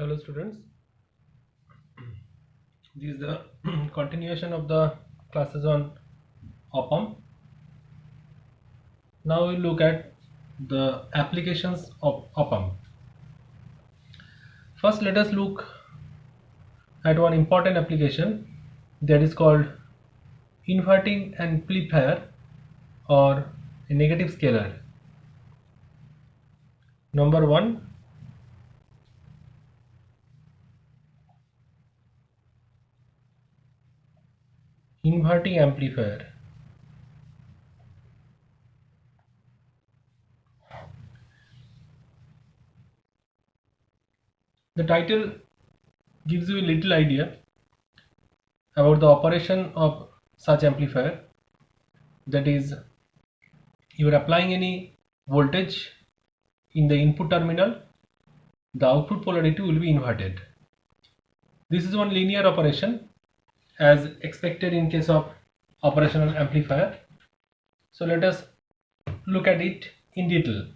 Hello students, this is the continuation of the classes on op-amp. Now we'll look at the applications of op-amp. First let us look at one important application that is called inverting amplifier or a negative scaler. Number one, inverting amplifier. The title gives you a little idea about the operation of such amplifier, that is, you are applying any voltage in the input terminal, the output polarity will be inverted. This is one linear operation as expected in case of operational amplifier. So let us look at it in detail.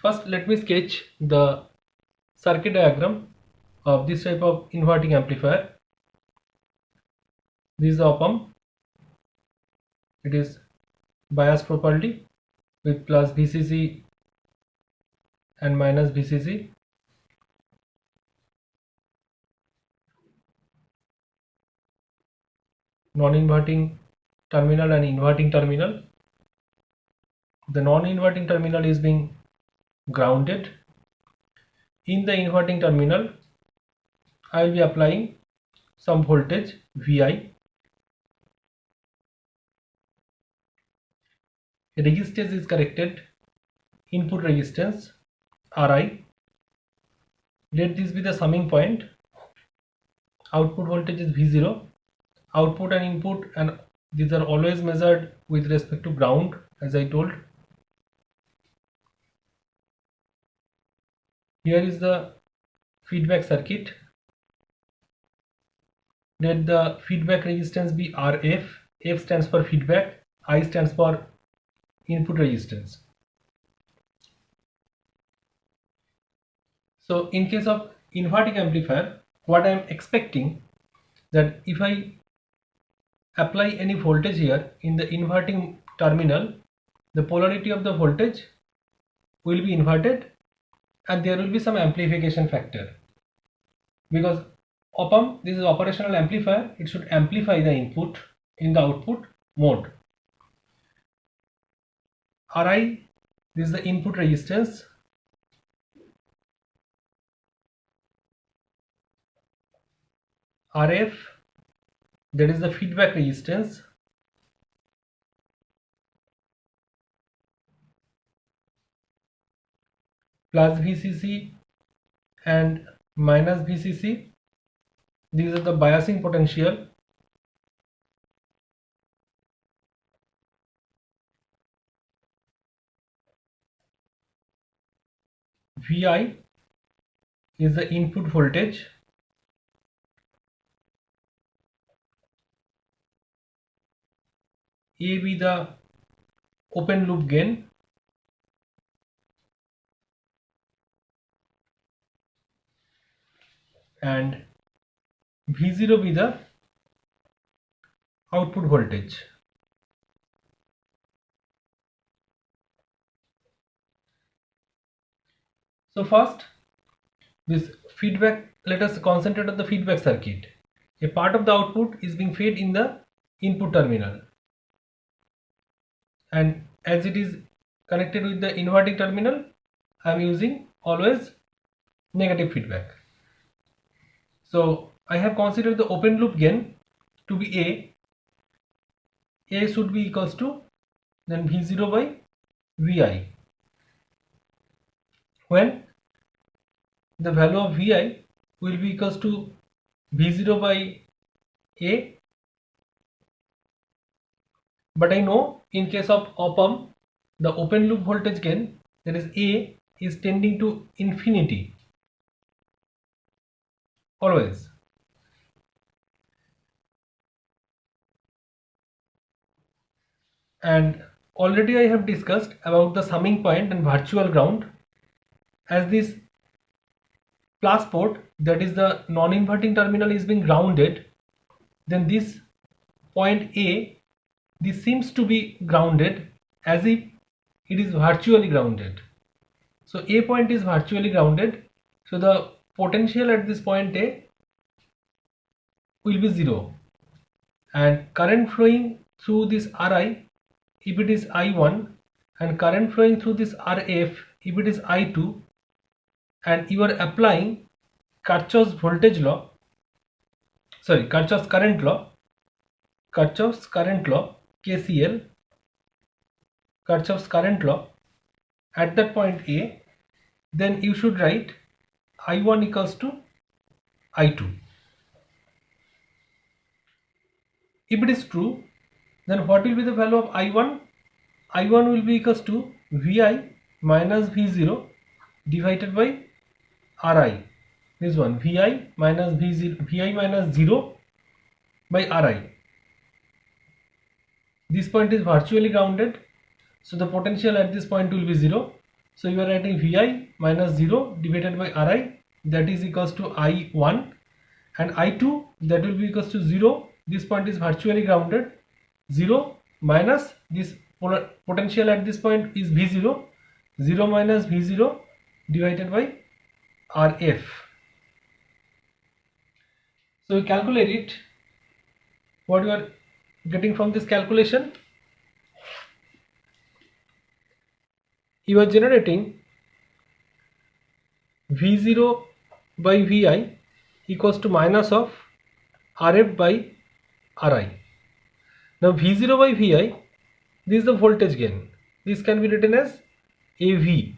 First let me sketch the circuit diagram of this type of inverting amplifier. This is the op-amp. It is bias properly with plus VCC and minus VCC. Non-inverting terminal and inverting terminal. The non-inverting terminal is being grounded. In the inverting terminal, I will be applying some voltage Vi. Resistance is corrected, input resistance Ri. Let this be the summing point. Output voltage is V0. Output and input, and these are always measured with respect to ground, as I told. Here is the feedback circuit. Let the feedback resistance be Rf. F stands for feedback, I stands for input resistance. So in case of inverting amplifier, what I am expecting, that if I apply any voltage here in the inverting terminal, the polarity of the voltage will be inverted and there will be some amplification factor, because op-amp, this is operational amplifier, it should amplify the input in the output mode. Ri, this is the input resistance. Rf, that is the feedback resistance. Plus VCC and minus VCC, these are the biasing potential. Vi is the input voltage. A be the open loop gain. And V0 be the output voltage. So first, this feedback, let us concentrate on the feedback circuit. A part of the output is being fed in the input terminal, and as it is connected with the inverting terminal, I am using always negative feedback. So I have considered the open loop gain to be A. A should be equals to then V0 by Vi, when the value of Vi will be equals to V0 by A. But I know in case of op-amp, the open loop voltage gain, that is A, is tending to infinity always. And already I have discussed about the summing point and virtual ground. As this plus port, that is the non-inverting terminal, is being grounded, then this point A, this seems to be grounded as if it is virtually grounded. So A point is virtually grounded, so the potential at this point A will be 0, and current flowing through this Ri, if it is I1, and current flowing through this Rf, if it is I2, and you are applying Kirchhoff's voltage law, sorry, Kirchhoff's current law, KCL, Kirchhoff's current law at that point A, then you should write I1 equals to I2. If it is true, then what will be the value of I1? I1 will be equals to Vi minus V0 divided by Ri. This one, Vi minus V0, Vi minus 0 by Ri. This point is virtually grounded, so the potential at this point will be 0. So you are writing Vi minus 0 divided by Ri, that is equals to I1, and I2, that will be equals to 0. This point is virtually grounded, 0 minus this potential at this point is V0, 0 minus V0 divided by Rf. So we calculate it. What you are getting from this calculation? You are generating V0 by Vi equals to minus of Rf by Ri. Now V0 by Vi, this is the voltage gain. This can be written as AV.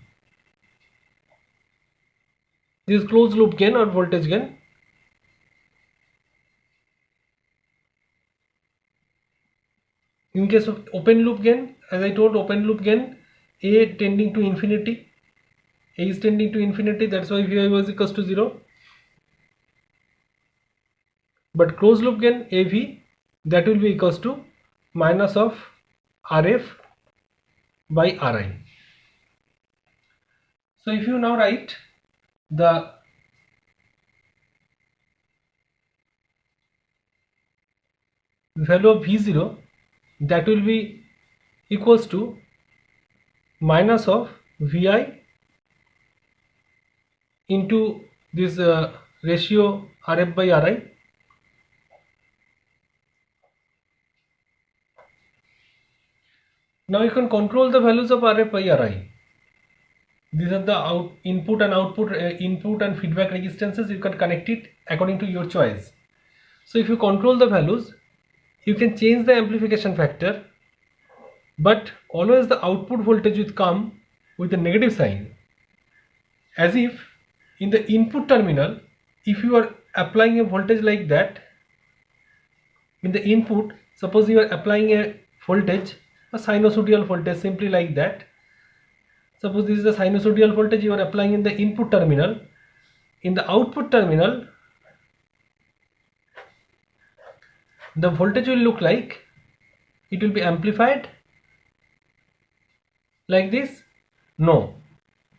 This is closed loop gain or voltage gain. In case of open loop gain, as I told, open loop gain, A tending to infinity, A is tending to infinity, that's why Vi was equals to 0. But closed loop gain AV, that will be equals to minus of Rf by Ri. So if you now write the value of V0, that will be equals to minus of Vi into this ratio Rf by Ri. Now you can control the values of Rf by Ri. These are the input and feedback resistances. You can connect it according to your choice. So if you control the values, you can change the amplification factor, but always the output voltage will come with a negative sign, as if in the input terminal, if you are applying a voltage like that, in the input, suppose you are applying a voltage, a sinusoidal voltage, simply like that. Suppose this is the sinusoidal voltage you are applying in the input terminal. In the output terminal, the voltage will look like, it will be amplified like this. No,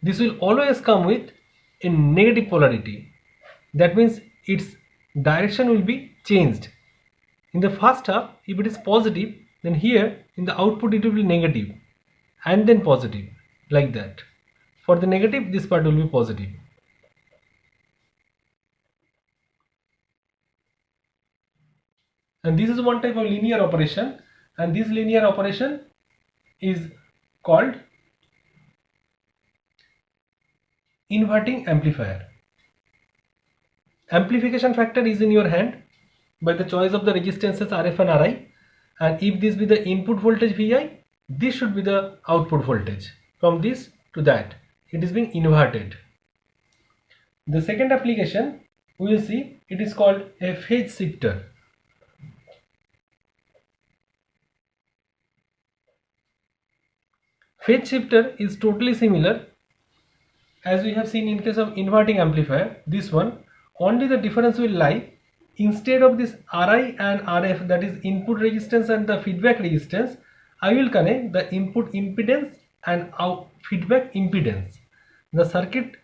this will always come with a negative polarity. That means its direction will be changed. In the first half, if it is positive, then here in the output it will be negative and then positive, like that. For the negative, this part will be positive. And this is one type of linear operation, and this linear operation is called inverting amplifier. Amplification factor is in your hand by the choice of the resistances Rf and Ri, and if this be the input voltage Vi, this should be the output voltage. From this to that, it is being inverted. The second application we will see, it is called a phase shifter. Phase shifter is totally similar as we have seen in case of inverting amplifier. This one, only the difference will lie, instead of this Ri and Rf, that is input resistance and the feedback resistance, I will connect the input impedance and feedback impedance. The circuit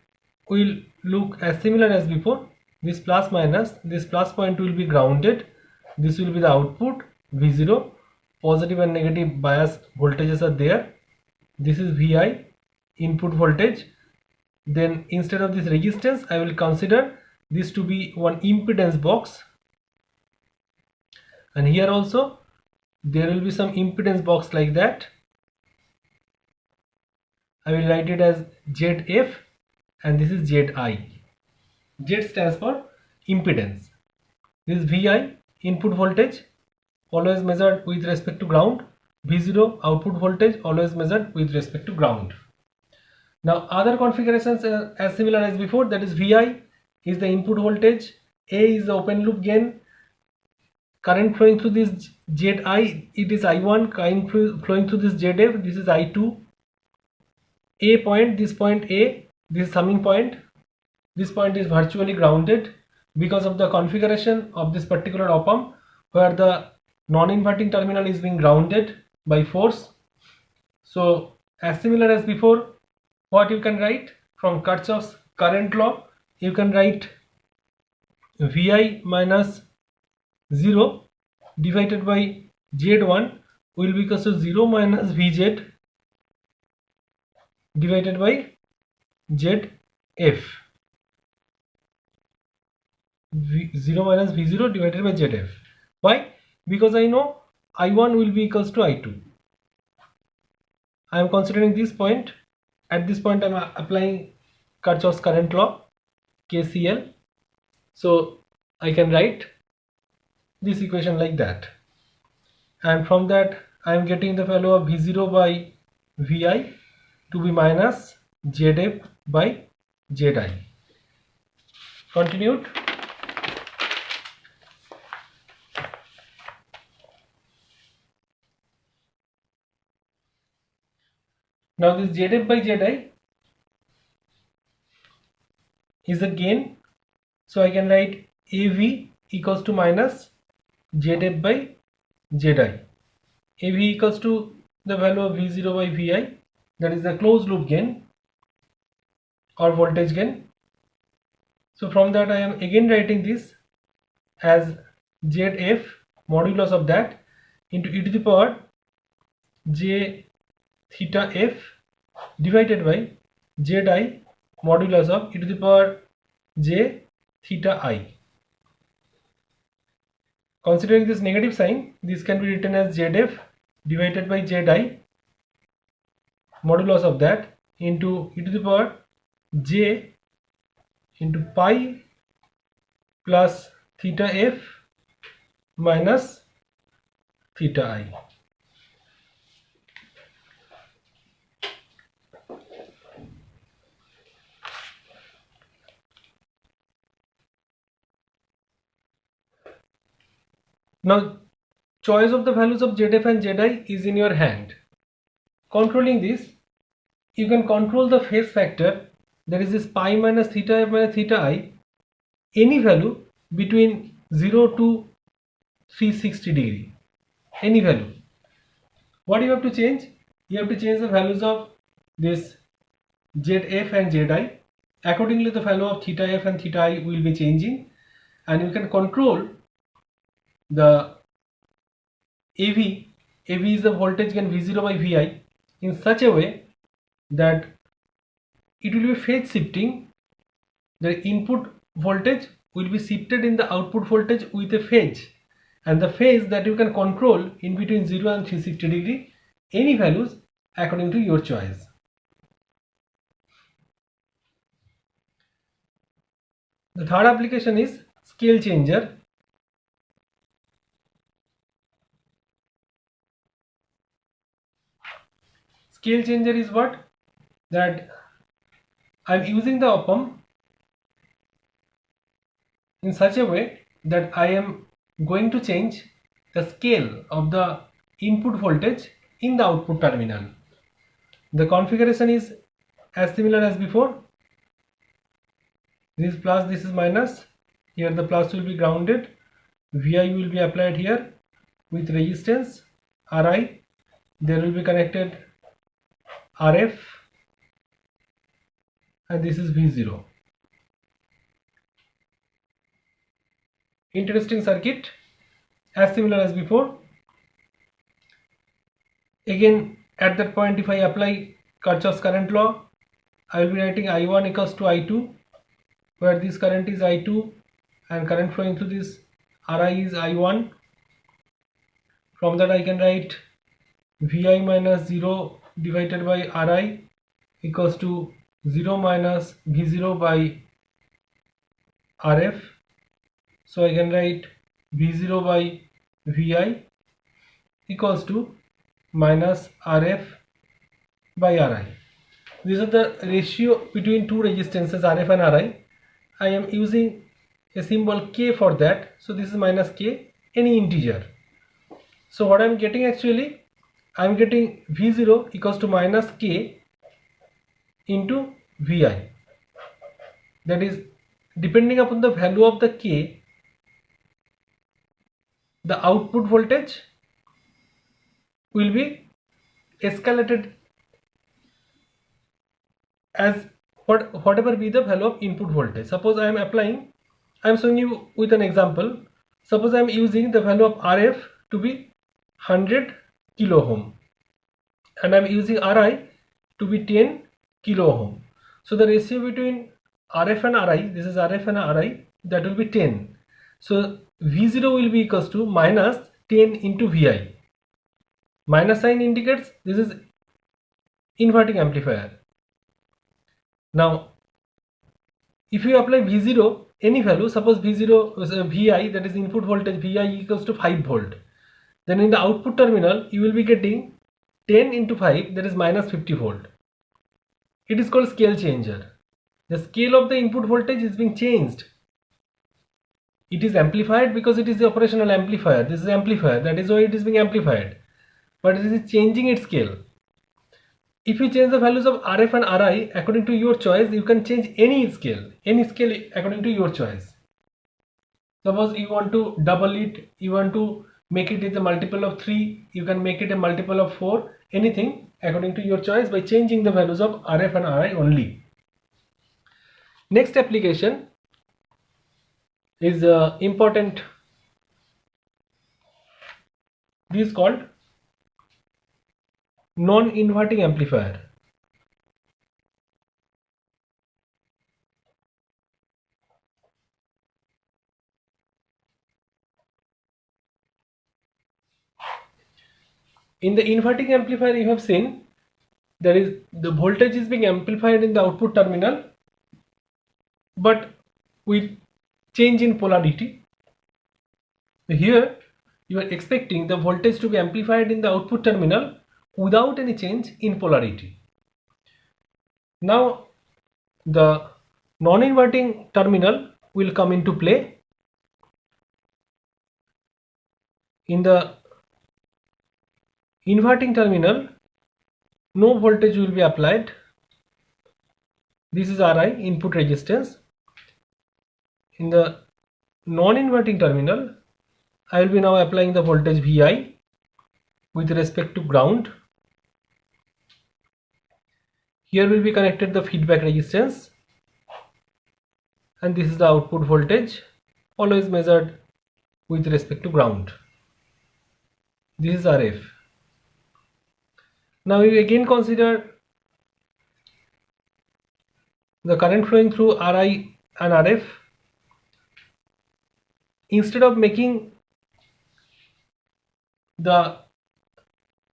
will look as similar as before. This plus minus, this plus point will be grounded, this will be the output V0, positive and negative bias voltages are there. This is Vi, input voltage. Then instead of this resistance, I will consider this to be one impedance box, and here also there will be some impedance box like that. I will write it as ZF and this is ZI. Z stands for impedance. This is Vi, input voltage, always measured with respect to ground. V0, output voltage, always measured with respect to ground. Now other configurations are as similar as before, that is Vi is the input voltage, A is the open loop gain, current flowing through this Zi, it is I1, current flowing through this ZF, this is I2. A point, this point A, this is summing point, this point is virtually grounded because of the configuration of this particular op-amp, where the non-inverting terminal is being grounded by force. So as similar as before, what you can write from Kirchhoff's current law, you can write Vi minus 0 divided by Z1 will be equal to 0 minus Vz divided by ZF. 0 minus V0 divided by ZF. Why? Because I know I1 will be equals to I2. I am considering this point. At this point I am applying Kirchhoff's current law, KCL. So I can write this equation like that. And from that I am getting the value of V0 by Vi to be minus ZF by Zi. Continued. Now this ZF by Zi is the gain, so I can write AV equals to minus ZF by Zi. AV equals to the value of V0 by Vi, that is the closed loop gain or voltage gain. So from that I am again writing this as ZF modulus of that into e to the power J theta F divided by Zi modulus of e to the power J theta I. Considering this negative sign, this can be written as ZF divided by Zi modulus of that into e to the power J into pi plus theta F minus theta I. Now choice of the values of ZF and Zi is in your hand. Controlling this, you can control the phase factor, that is this pi minus theta F minus theta I, any value between 0 to 360 degree, any value. What you have to change? You have to change the values of this ZF and Zi. Accordingly the value of theta F and theta I will be changing, and you can control the AV is the voltage gain V0 by Vi in such a way that it will be phase shifting. The input voltage will be shifted in the output voltage with a phase, and the phase that you can control in between 0 and 360 degree, any values according to your choice. The third application is scale changer. Scale changer is what? That I am using the op-amp in such a way that I am going to change the scale of the input voltage in the output terminal. The configuration is as similar as before. This is plus, this is minus. Here the plus will be grounded. Vi will be applied here with resistance Ri. There will be connected RF, and this is V0. interesting circuit as similar as before. Again, at that point, if I apply Kirchhoff's current law, I will be writing I1 equals to I2, where this current is I2 and current flowing through this Ri is I1. From that I can write Vi minus 0 divided by Ri equals to 0 minus V0 by Rf. So I can write V0 by Vi equals to minus Rf by Ri. These are the ratio between two resistances Rf and Ri. I am using a symbol K for that. So this is minus K, any integer. So what I am getting actually, I am getting V0 equals to minus K into Vi. That is, depending upon the value of the K, the output voltage will be escalated as whatever be the value of input voltage. Suppose I am showing you with an example. Suppose I am using the value of Rf to be 100 kilo ohm and I am using Ri to be 10 kilo ohm. So the ratio between Rf and Ri, this is Rf and Ri, that will be 10. So V0 will be equals to minus 10 into Vi. Minus sign indicates this is inverting amplifier. Now, if you apply V0, any value, suppose V0 is Vi, that is input voltage Vi equals to 5 volt. Then in the output terminal, you will be getting 10 into 5, that is minus 50 volt. It is called scale changer. The scale of the input voltage is being changed. It is amplified because it is the operational amplifier. This is amplifier, that is why it is being amplified. But it is changing its scale. If you change the values of Rf and Ri according to your choice, you can change any scale according to your choice. Suppose you want to double it, you want to make it a multiple of 3, you can make it a multiple of 4, anything according to your choice by changing the values of Rf and Ri only. Next application is important. This is called non-inverting amplifier. In the inverting amplifier, you have seen there is the voltage is being amplified in the output terminal, but with change in polarity. Here you are expecting the voltage to be amplified in the output terminal without any change in polarity. Now the non-inverting terminal will come into play. In the inverting terminal, no voltage will be applied. This is Ri, input resistance. In the non-inverting terminal, I will be now applying the voltage Vi with respect to ground. Here will be connected the feedback resistance, and this is the output voltage, always measured with respect to ground. This is Rf. Now we again consider the current flowing through Ri and Rf. Instead of making the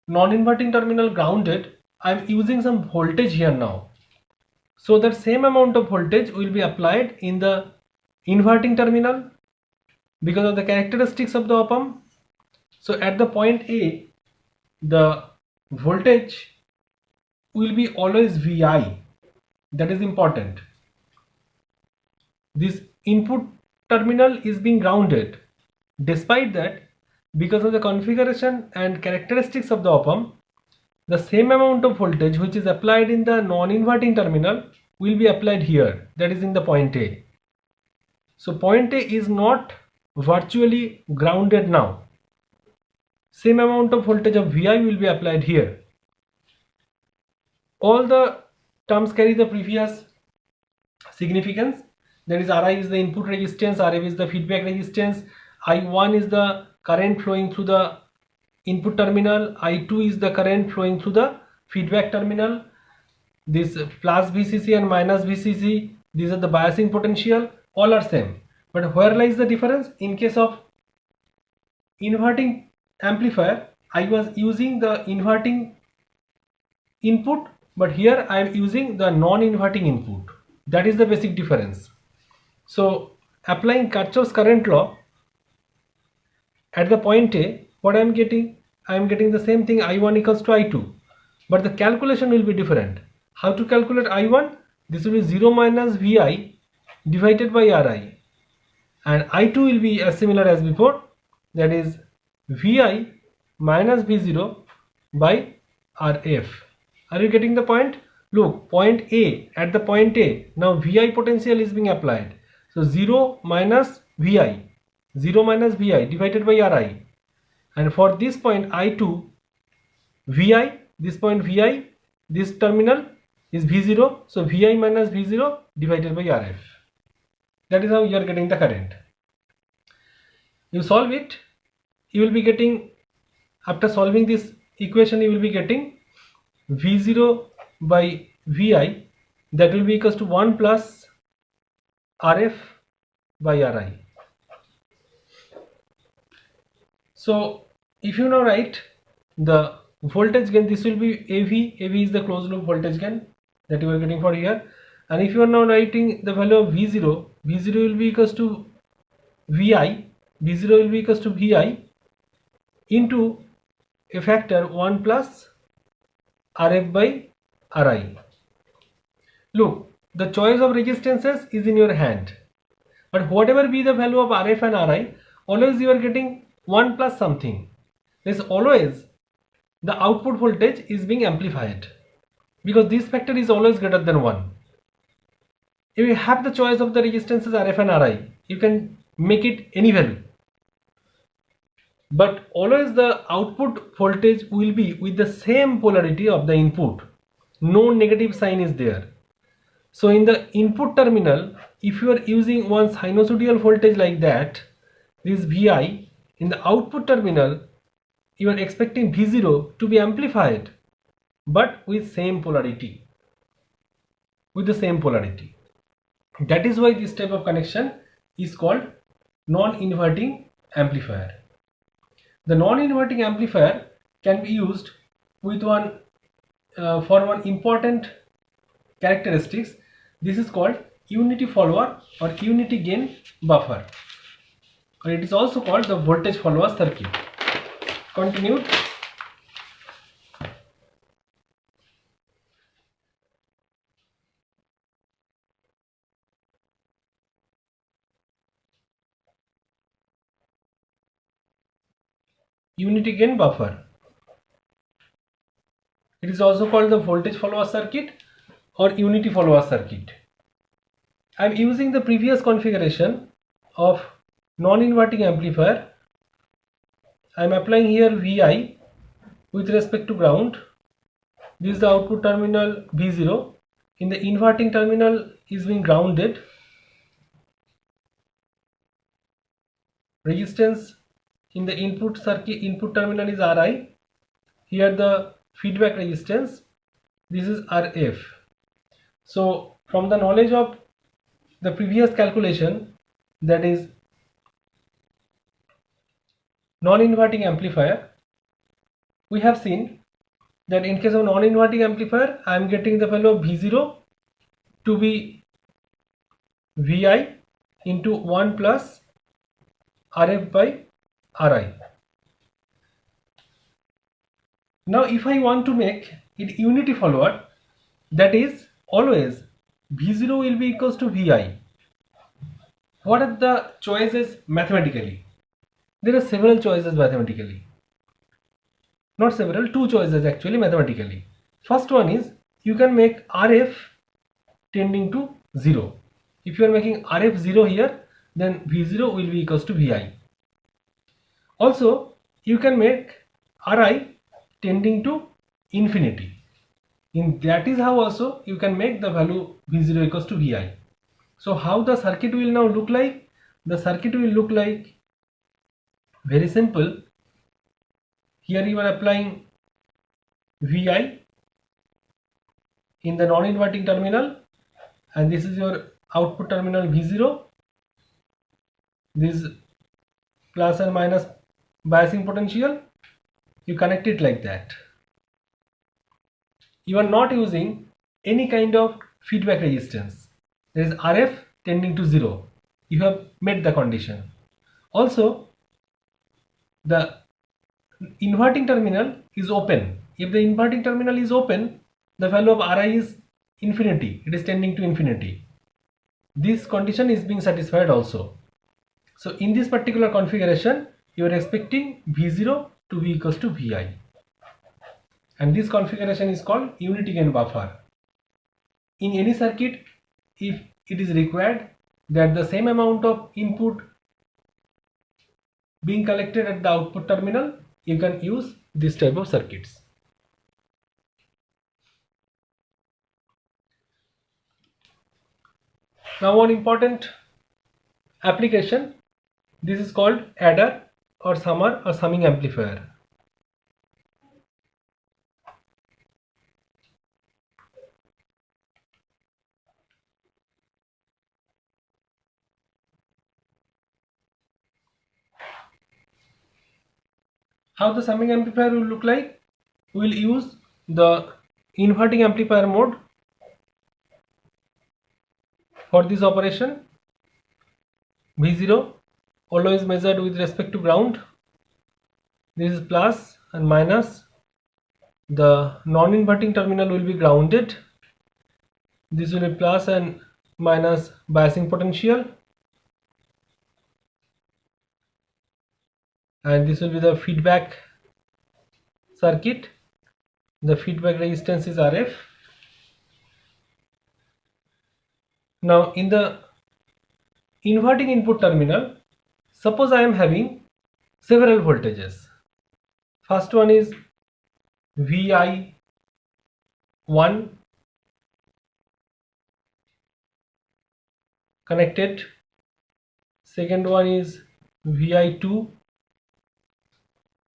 non-inverting terminal grounded, I am using some voltage here now. So that same amount of voltage will be applied in the inverting terminal because of the characteristics of the op-amp. So at the point A, the voltage will be always Vi. That is important. This input terminal is being grounded. Despite that, because of the configuration and characteristics of the op-amp, the same amount of voltage which is applied in the non-inverting terminal will be applied here, that is in the point A. So point A is not virtually grounded now. Same amount of voltage of Vi will be applied here. All the terms carry the previous significance. that is Ri is the input resistance, Rf is the feedback resistance, I1 is the current flowing through the input terminal, I2 is the current flowing through the feedback terminal. This plus VCC and minus VCC, these are the biasing potential, all are same. But where lies the difference? In case of inverting amplifier, I was using the inverting input, but here I am using the non-inverting input. That is the basic difference. So applying Kirchhoff's current law at the point A, what I am getting? I am getting the same thing, I1 equals to I2, but the calculation will be different. How to calculate I1? This will be 0 minus Vi divided by Ri, and I2 will be as similar as before, that is Vi minus V0 by Rf. Are you getting the point? Look, point A, at the point A, now Vi potential is being applied. So 0 minus Vi divided by Ri, and for this point I2, Vi, this point Vi, this terminal is V0, so Vi minus V0 divided by Rf. That is how you are getting the current. You solve it, you will be getting, after solving this equation, you will be getting V0 by Vi, that will be equals to 1 plus Rf by Ri. So if you now write the voltage gain, this will be AV is the closed loop voltage gain that you are getting for here, and if you are now writing the value of V0 will be equals to Vi, V0 will be equals to Vi into a factor 1 plus Rf by Ri. Look, the choice of resistances is in your hand, but whatever be the value of Rf and Ri, always you are getting 1 plus something. This always the output voltage is being amplified, because this factor is always greater than 1. If you have the choice of the resistances Rf and Ri, you can make it any value, but always the output voltage will be with the same polarity of the input. No negative sign is there. So in the input terminal, if you are using one sinusoidal voltage like that, this Vi, in the output terminal you are expecting V0 to be amplified, but with same polarity, with the same polarity. That is why this type of connection is called non-inverting amplifier. The non-inverting amplifier can be used with one for one important characteristics. This is called unity follower or unity gain buffer, or it is also called the voltage follower circuit. Continued. Unity gain buffer. It is also called the voltage follower circuit or unity follower circuit. I am using the previous configuration of non-inverting amplifier. I am applying here Vi with respect to ground. This is the output terminal V0. In the inverting terminal is being grounded. Resistance in the input circuit, input terminal is Ri. Here the feedback resistance, this is Rf. So from the knowledge of the previous calculation, that is non-inverting amplifier, we have seen that in case of non-inverting amplifier, I am getting the value of V0 to be Vi into 1 plus Rf by Ri. Now if I want to make it unity follower, that is always V0 will be equals to Vi. What are the choices mathematically? There are several choices mathematically. Not several, two choices actually mathematically. First one is you can make Rf tending to 0. If you are making Rf 0 here, then V0 will be equals to Vi. Also, you can make Ri tending to infinity. In that is how also you can make the value V0 equals to Vi. So how the circuit will now look like? The circuit will look like very simple. Here you are applying Vi in the non-inverting terminal, and this is your output terminal V0. This plus and minus biasing potential, you connect it like that. You are not using any kind of feedback resistance. There is RF tending to 0. You have met the condition. Also, the inverting terminal is open. If the inverting terminal is open, the value of Ri is infinity. It is tending to infinity. This condition is being satisfied also. So in this particular configuration, you are expecting V0 to be equals to Vi. And this configuration is called unity gain buffer. In any circuit, if it is required that the same amount of input being collected at the output terminal, you can use this type of circuits. Now one important application, this is called adder or summer or summing amplifier. How the summing amplifier will look like? We will use the inverting amplifier mode for this operation. V0 always measured with respect to ground. This is plus and minus. The non-inverting terminal will be grounded. This will be plus and minus biasing potential, and this will be the feedback circuit. The feedback resistance is RF. Now in the inverting input terminal, suppose I am having several voltages. First one is Vi1 connected. Second one is Vi2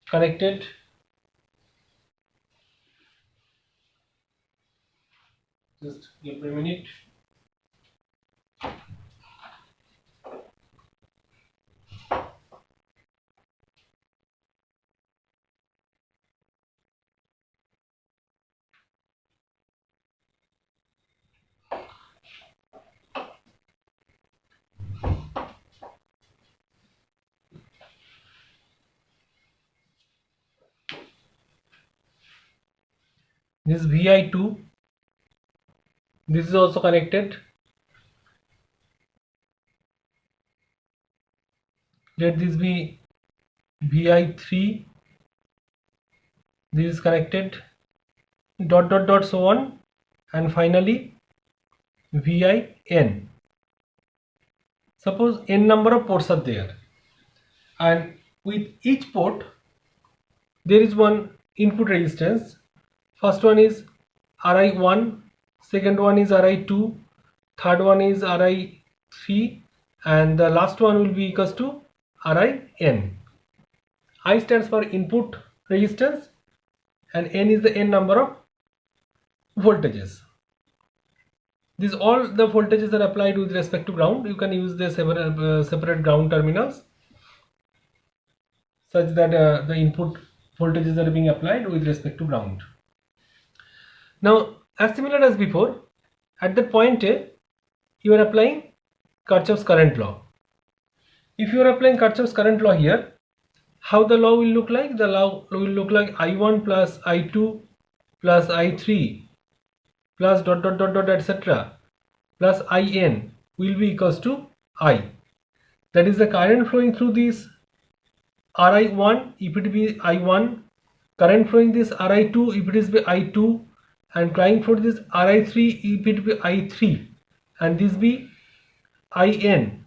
connected. Just give me a minute. This is Vi2. This is also connected. Let this be Vi3. This is connected. Dot dot dot so on, and finally Vin. Suppose n number of ports are there, and with each port there is one input resistance. First one is Ri1, second one is Ri2, third one is Ri3, and the last one will be equals to Rin. I stands for input resistance and N is the n number of voltages. These all the voltages are applied with respect to ground. You can use the separate ground terminals such that the input voltages are being applied with respect to ground. Now, as similar as before, at that point A, you are applying Kirchhoff's current law. If you are applying Kirchhoff's current law here, how the law will look like? The law will look like I1 plus I2 plus I3 plus dot dot dot dot etc. plus In will be equals to I. That is the current flowing through this Ri1 if it be I1, current flowing this Ri2 if it is be I2, and current for this Ri3 if it be I3, and this be In,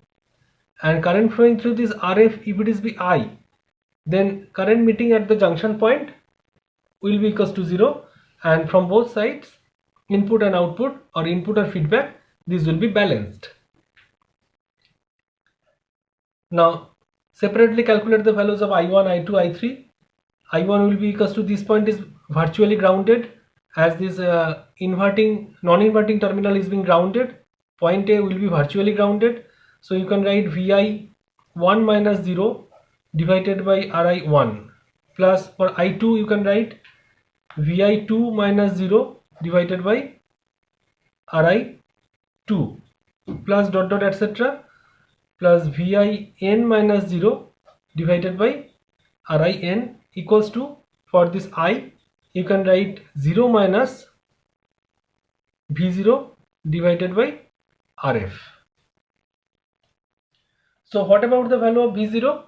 and current flowing through this RF if it is be I, then current meeting at the junction point will be equals to 0, and from both sides input and output or input or feedback, this will be balanced. Now separately calculate the values of I1, I2, I3. I1 will be equals to, this point is virtually grounded, as this non-inverting terminal is being grounded. Point A will be virtually grounded, so you can write Vi1 minus 0 divided by Ri1, plus for I2 you can write Vi2 minus 0 divided by Ri2, plus dot dot etc, plus Vin minus 0 divided by Rin equals to, for this I you can write 0 minus V0 divided by Rf. So what about the value of V0?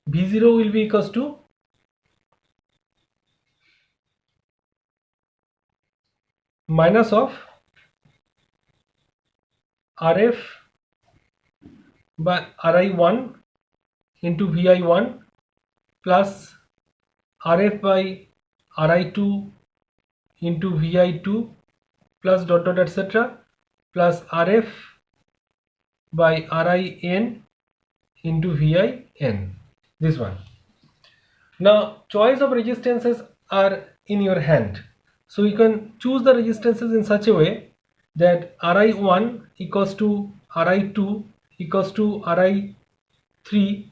V0 will be equals to minus of Rf by Ri1 into Vi1 plus Rf by Ri2 into Vi2 plus dot dot etc, plus Rf by Rin into Vin, this one. Now choice of resistances are in your hand, so you can choose the resistances in such a way that Ri1 equals to Ri2 equals to Ri3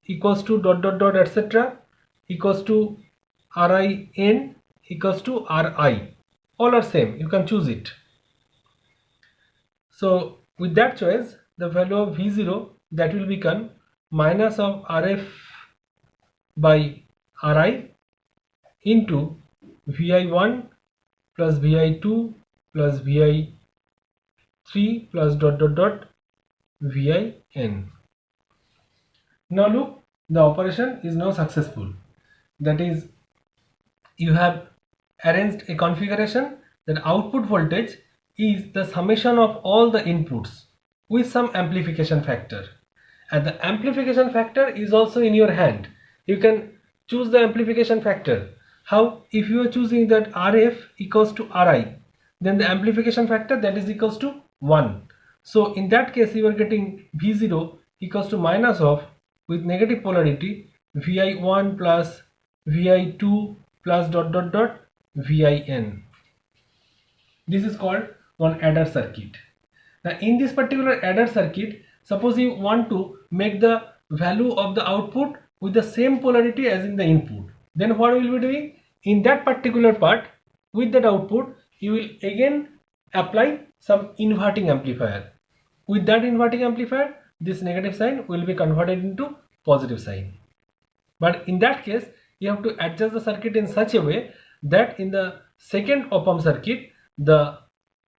equals to dot dot dot etc equals to Rin equals to Ri. All are same, you can choose it. So with that choice, the value of V0, that will become minus of Rf by Ri into Vi1 plus Vi2 plus Vi3 plus dot dot dot Vin. Now look, the operation is now successful. That is, you have arranged a configuration that output voltage is the summation of all the inputs with some amplification factor, and the amplification factor is also in your hand. You can choose the amplification factor. How? If you are choosing that Rf equals to Ri, then the amplification factor, that is equals to 1. So in that case you are getting V0 equals to minus of, with negative polarity, Vi1 plus Vi2 plus dot dot dot Vin. This is called one adder circuit. Now in this particular adder circuit, suppose you want to make the value of the output with the same polarity as in the input, then what will be doing? In that particular part, with that output, you will again apply some inverting amplifier. With that inverting amplifier, this negative sign will be converted into positive sign. But in that case, you have to adjust the circuit in such a way that in the second op-amp circuit, the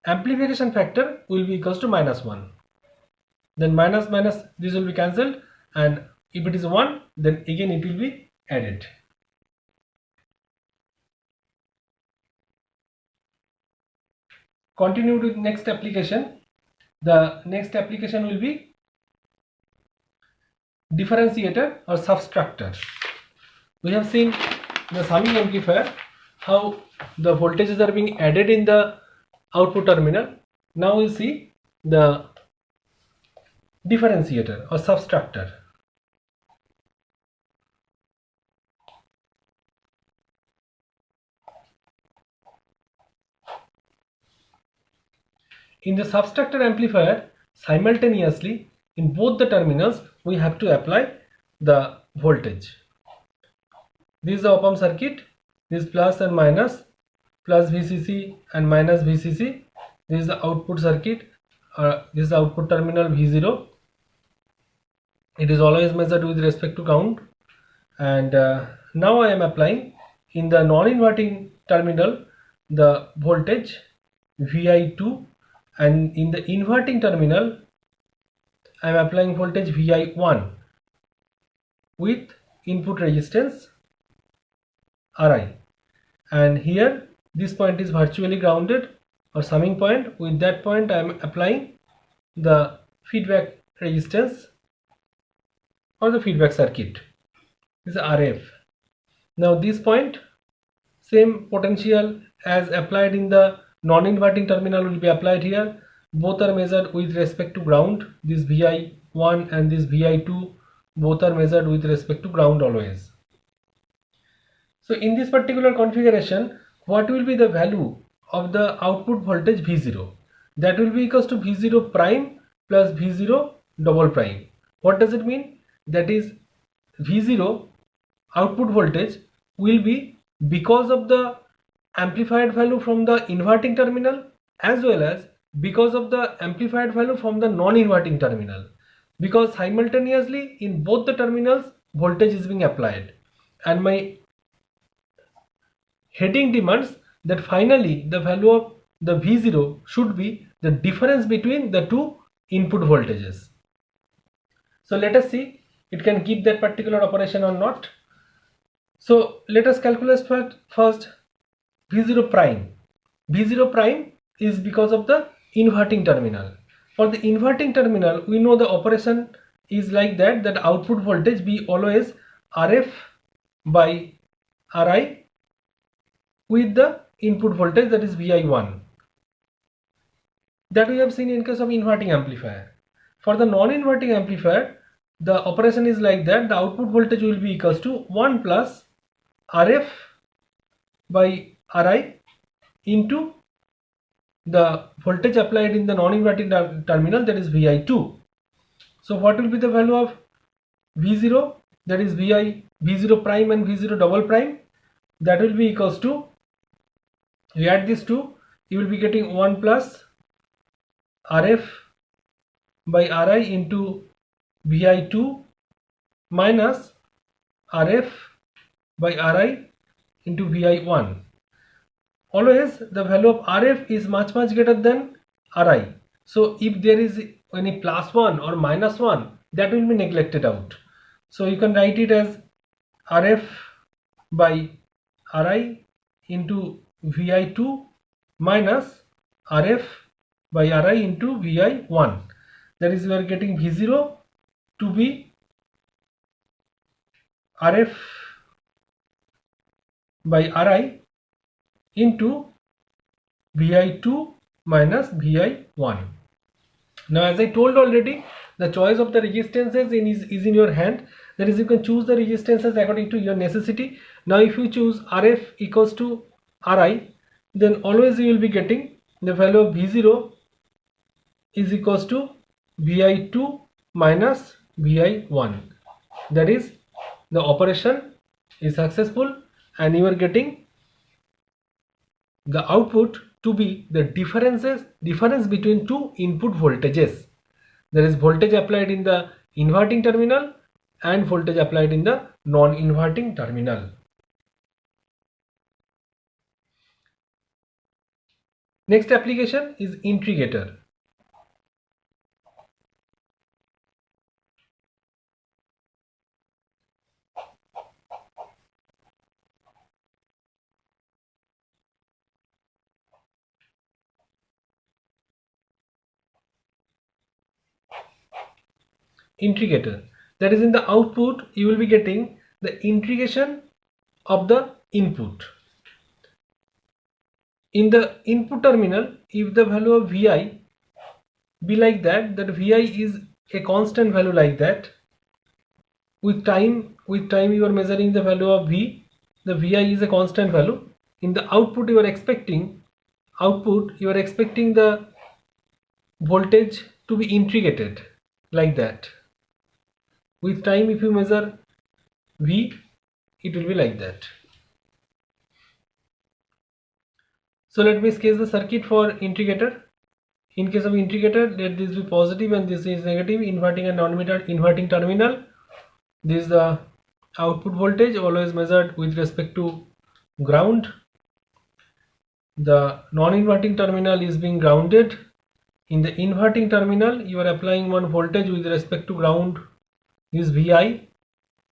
amplification factor will be equals to minus 1. Then minus minus, this will be cancelled, and if it is 1, then again it will be added. Continue with next application. The next application will be differentiator or subtractor. We have seen the summing amplifier, how the voltages are being added in the output terminal. Now we see the differentiator or subtractor. In the subtractor amplifier, simultaneously in both the terminals we have to apply the voltage. This is the op-amp circuit. This plus and minus, plus VCC and minus VCC. This is the output circuit. This is the output terminal V0. It is always measured with respect to count. And now I am applying in the non-inverting terminal the voltage Vi2, and in the inverting terminal I am applying voltage Vi1 with input resistance Ri. And here this point is virtually grounded or summing point. With that point I am applying the feedback resistance or the feedback circuit. This is Rf. Now this point, same potential as applied in the non-inverting terminal will be applied here. both are measured with respect to ground. This Vi1 and this Vi2 both are measured with respect to ground always. So in this particular configuration, what will be the value of the output voltage V0? That will be equals to V0 prime plus V0 double prime. What does it mean? That is V0 output voltage will be because of the amplified value from the inverting terminal as well as because of the amplified value from the non-inverting terminal, because simultaneously in both the terminals voltage is being applied, and my heading demands that finally the value of the V0 should be the difference between the two input voltages. So let us see it can give that particular operation or not. So let us calculate first V0 prime. V0 prime is because of the inverting terminal. For the inverting terminal, we know the operation is like that output voltage be always RF by RI with the input voltage, that is Vi1. That we have seen in case of inverting amplifier. For the non-inverting amplifier, the operation is like that the output voltage will be equals to 1 plus RF by RI into the voltage applied in the non-inverting terminal, that is Vi2. So what will be the value of V0, that is V0 prime and V0 double prime? That will be equals to, we add these two, you will be getting 1 plus RF by RI into Vi2 minus RF by Ri into Vi1. Always the value of RF is much greater than Ri. So if there is any plus 1 or minus 1, that will be neglected out. So you can write it as RF by Ri into Vi2 minus RF by Ri into Vi1. That is, we are getting V0 to be RF by Ri into Vi2 minus Vi1. Now, as I told already, the choice of the resistances is in your hand. That is, you can choose the resistances according to your necessity. Now, if you choose RF equals to Ri, then always you will be getting the value of V0 is equals to Vi2 minus Vi1. That is, the operation is successful and you are getting the output to be the difference between two input voltages. There is voltage applied in the inverting terminal and voltage applied in the non-inverting terminal. Next application is integrator. Integrator, that is, in the output you will be getting the integration of the input. In the input terminal, if the value of Vi be like that Vi is a constant value like that, with time you are measuring the value of V, the Vi is a constant value. In the output you are expecting the voltage to be integrated like that. With time, if you measure V, it will be like that. So let me sketch the circuit for integrator. In case of integrator, let this be positive and this is negative, inverting and non-inverting terminal. This is the output voltage, always measured with respect to ground. The non-inverting terminal is being grounded. In the inverting terminal, you are applying one voltage with respect to ground. This Vi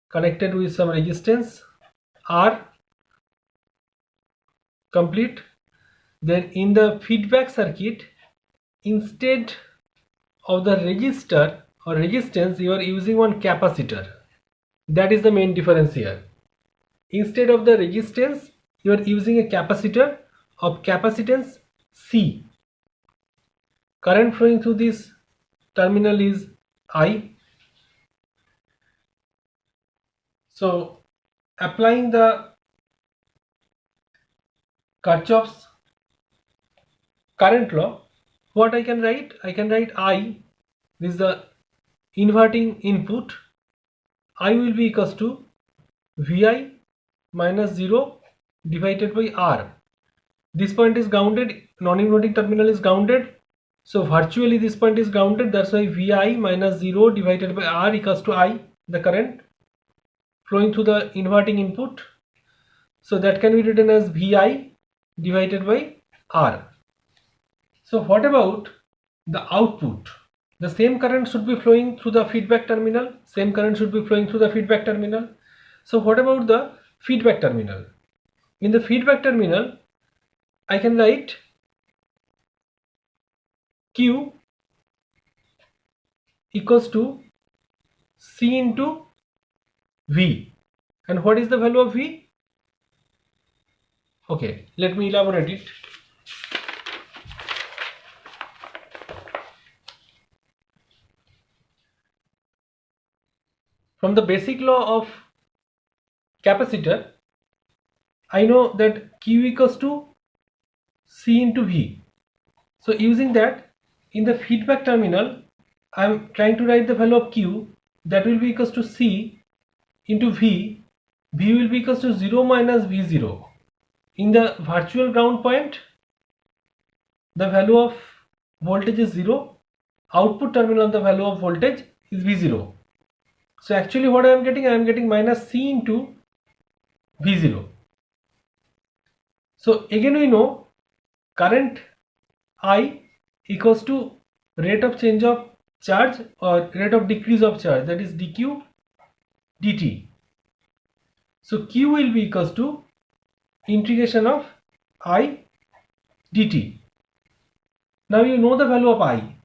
connected with some resistance R. Complete. Then in the feedback circuit, instead of the resistor or resistance, you are using one capacitor. That is the main difference here. Instead of the resistance, you are using a capacitor of capacitance C. current flowing through this terminal is I. So applying the Kirchhoff's current law, what I can write? I can write I, this is the inverting input. I will be equals to Vi minus 0 divided by R. This point is grounded, non-inverting terminal is grounded. So virtually this point is grounded, that's why Vi minus 0 divided by R equals to I, the current flowing through the inverting input. So that can be written as Vi divided by R. So what about the output? The same current should be flowing through the feedback terminal. Same current should be flowing through the feedback terminal. So what about the feedback terminal? In the feedback terminal, I can write Q equals to C into V. And what is the value of V? Okay, let me elaborate it. From the basic law of capacitor, I know that Q equals to C into V. So using that, in the feedback terminal, I am trying to write the value of Q, that will be equals to C into V. V will be equals to 0 minus V0. In the virtual ground point, the value of voltage is 0. Output terminal, the value of voltage is V0. So actually what I am getting minus C into V0. So again we know current I equals to rate of change of charge or rate of decrease of charge, that is dq dt. So Q will be equals to integration of I dt. Now you know the value of I.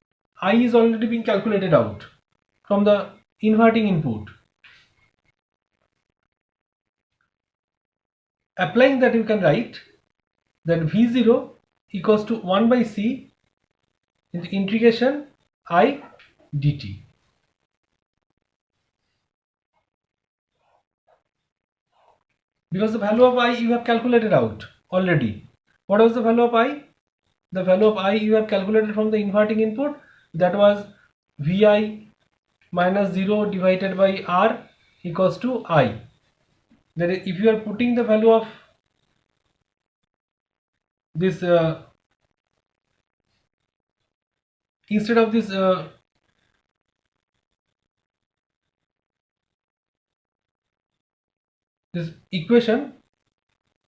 I is already being calculated out from the inverting input. Applying that, you can write that V0 equals to 1 by C into integration I dt. Because the value of I you have calculated out already. What was the value of I? The value of I you have calculated from the inverting input, that was Vi minus 0 divided by R equals to I. That is, if you are putting the value of this instead of this this equation,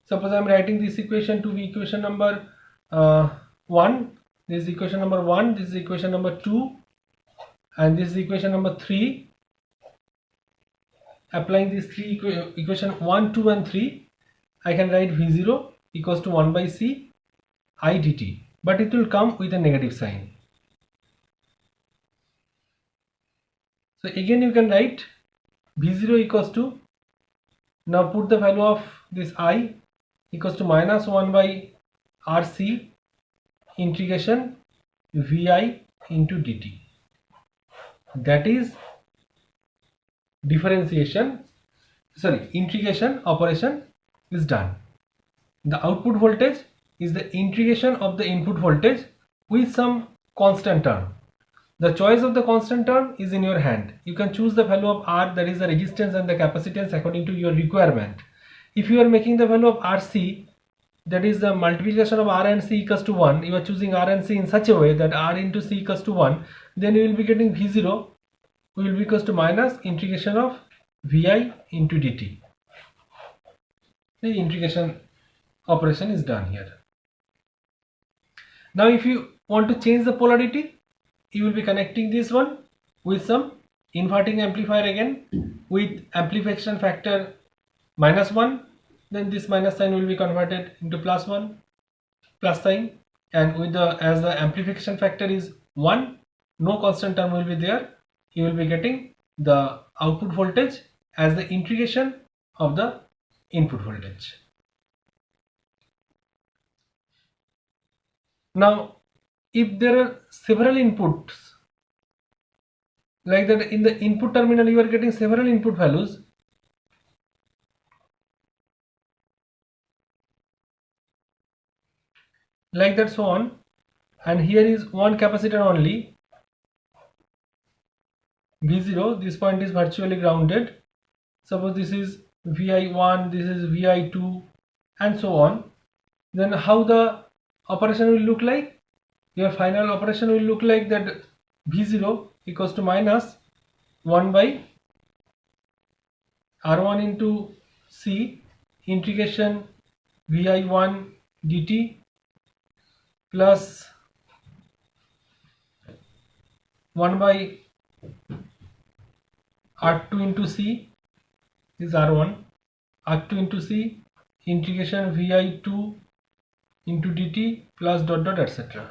suppose I am writing this equation to be equation number 1, this is equation number 1, this is equation number 2, and this is equation number 3. Applying these three equation 1, 2 and 3, I can write V0 equals to 1 by C I dt, but it will come with a negative sign. So again you can write V0 equals to, now put the value of this I equals to minus 1 by RC integration Vi into dt. That is integration operation is done. The output voltage is the integration of the input voltage with some constant term. The choice of the constant term is in your hand. You can choose the value of R, that is the resistance and the capacitance, according to your requirement. If you are making the value of RC, that is the multiplication of R and C equals to 1, you are choosing R and C in such a way that R into C equals to 1, then you will be getting V0 will be equals to minus integration of Vi into dt. The integration operation is done here. Now if you want to change the polarity, you will be connecting this one with some inverting amplifier again with amplification factor minus 1, then this minus sign will be converted into plus 1 plus sign, and with the as the amplification factor is 1, no constant term will be there, you will be getting the output voltage as the integration of the input voltage. Now if there are several inputs, like that in the input terminal you are getting several input values, like that, so on, and here is one capacitor only, V0, this point is virtually grounded. Suppose this is Vi1, this is Vi2, and so on. Then how the operation will look like? Your final operation will look like that V0 equals to minus 1 by R1 into C integration Vi1 dt plus 1 by R2 into C, this is R1, R2 into C integration Vi2 into dt plus dot dot etc.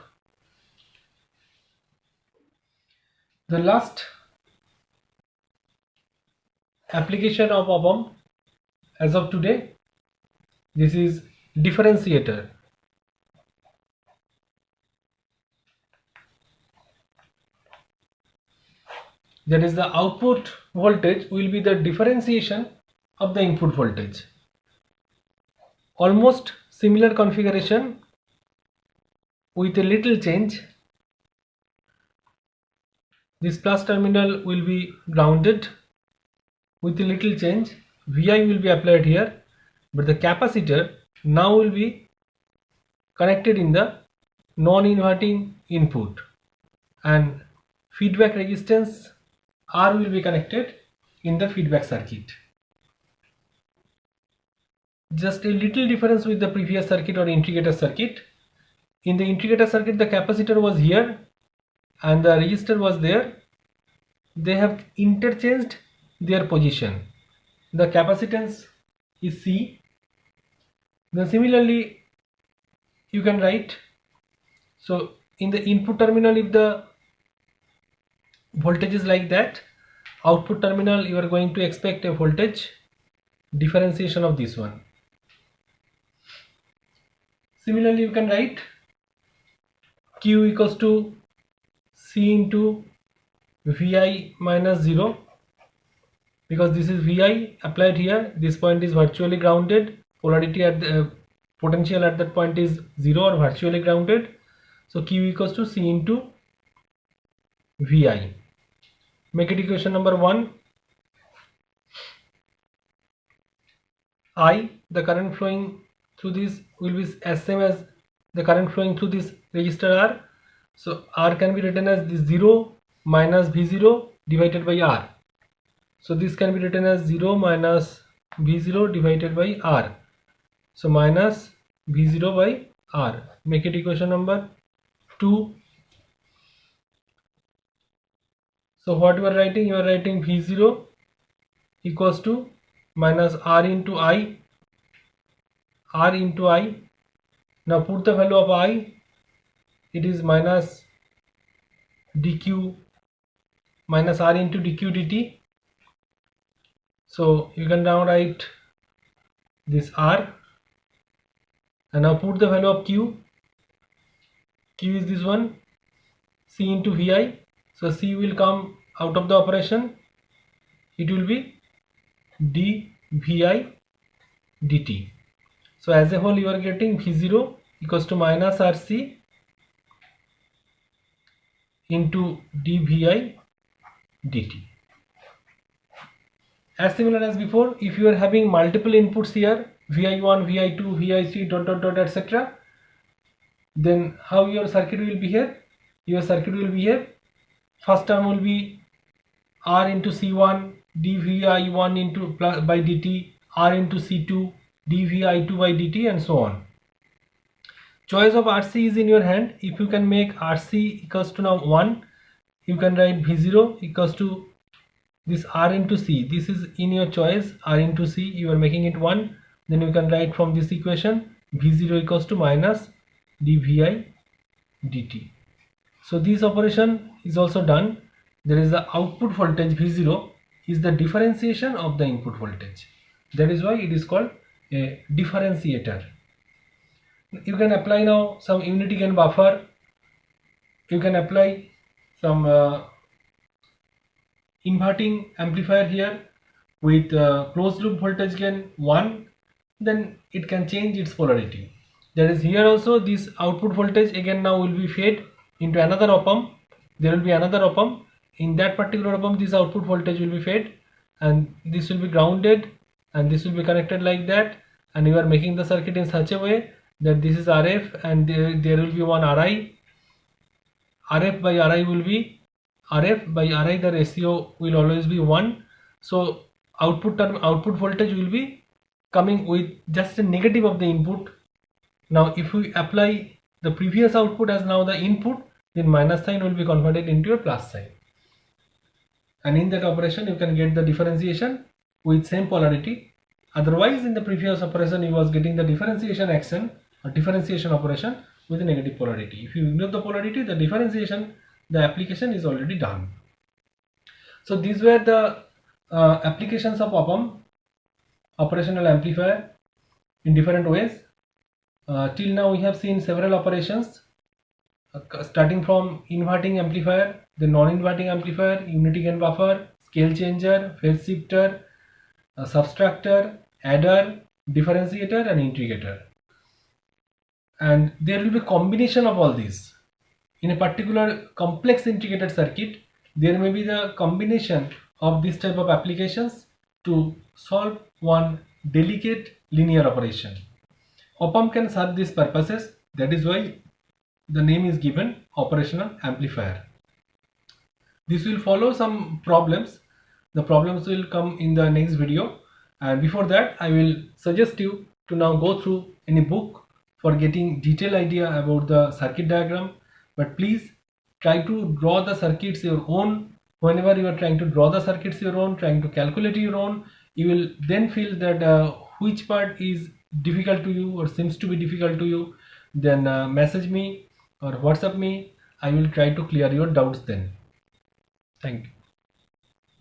The last application of op-amp as of today, this is differentiator. That is, the output voltage will be the differentiation of the input voltage. Almost similar configuration with a little change. This plus terminal will be grounded with a little change. Vi will be applied here, but the capacitor now will be connected in the non-inverting input, and feedback resistance R will be connected in the feedback circuit. Just a little difference with the previous circuit or integrator circuit. In the integrator circuit, the capacitor was here and the resistor was there. They have interchanged their position. The capacitance is C. Then similarly you can write, so in the input terminal, if the voltage is like that, output terminal you are going to expect a voltage differentiation of this one. Similarly you can write Q equals to C into Vi minus 0, because this is Vi applied here, this point is virtually grounded, polarity at the potential at that point is 0 or virtually grounded. So Q equals to C into Vi. Make it equation number 1. I, the current flowing through this will be as same as the current flowing through this resistor R. So R can be written as this 0 minus V0 divided by R. So this can be written as 0 minus V0 divided by R. So minus V0 by R. Make it equation number 2. So what you are writing? You are writing V0 equals to minus R into I. R into I. Now put the value of I. It is minus dq minus R into dq dt. So you can now write this R, and now put the value of Q. Q is this one, C into Vi. So C will come out of the operation. It will be dVi dt. So as a whole you are getting V0 equals to minus RC into dVi dt. As similar as before, if you are having multiple inputs here, Vi1, Vi2, Vi3 dot dot dot etc., then how your circuit will behave? Your circuit will behave, first term will be R into C1 dVi1 into plus by dt, R into C2 dVi2 by dt, and so on. Choice of RC is in your hand. If you can make RC equals to now 1, you can write V0 equals to this R into C. This is in your choice, R into C, you are making it 1. Then you can write from this equation V0 equals to minus dVi dt. So this operation is also done. There is the output voltage V0 is the differentiation of the input voltage. That is why it is called a differentiator. You can apply now some unity gain buffer you can apply some inverting amplifier here with closed loop voltage gain 1, then it can change its polarity. That is, here also this output voltage again now will be fed into another op-amp. There will be another op-amp. In that particular op-amp, this output voltage will be fed, and this will be grounded, and this will be connected like that, and you are making the circuit in such a way that this is RF, and there will be one RI. RF by RI will be RF by RI, the ratio will always be 1. So output voltage will be coming with just a negative of the input. Now if we apply the previous output as now the input, then minus sign will be converted into a plus sign, and in that operation you can get the differentiation with same polarity. Otherwise, in the previous operation you was getting the differentiation action or differentiation operation with a negative polarity. If you ignore the polarity, the differentiation, the application is already done. So these were the applications of op-amp, operational amplifier, in different ways. Till now we have seen several operations, starting from inverting amplifier, the non-inverting amplifier, unity gain buffer, scale changer, phase shifter, subtractor, adder, differentiator and integrator. And there will be combination of all these. In a particular complex integrated circuit, there may be the combination of this type of applications to solve one delicate linear operation. Op-amp can serve these purposes. That is why the name is given operational amplifier. This will follow some problems. The problems will come in the next video, and before that I will suggest you to now go through any book for getting detailed idea about the circuit diagram. But please try to draw the circuits your own. Whenever you are trying to draw the circuits your own, trying to calculate your own, you will then feel that which part is difficult to you or seems to be difficult to you, then message me or WhatsApp me. I will try to clear your doubts then. Thank you.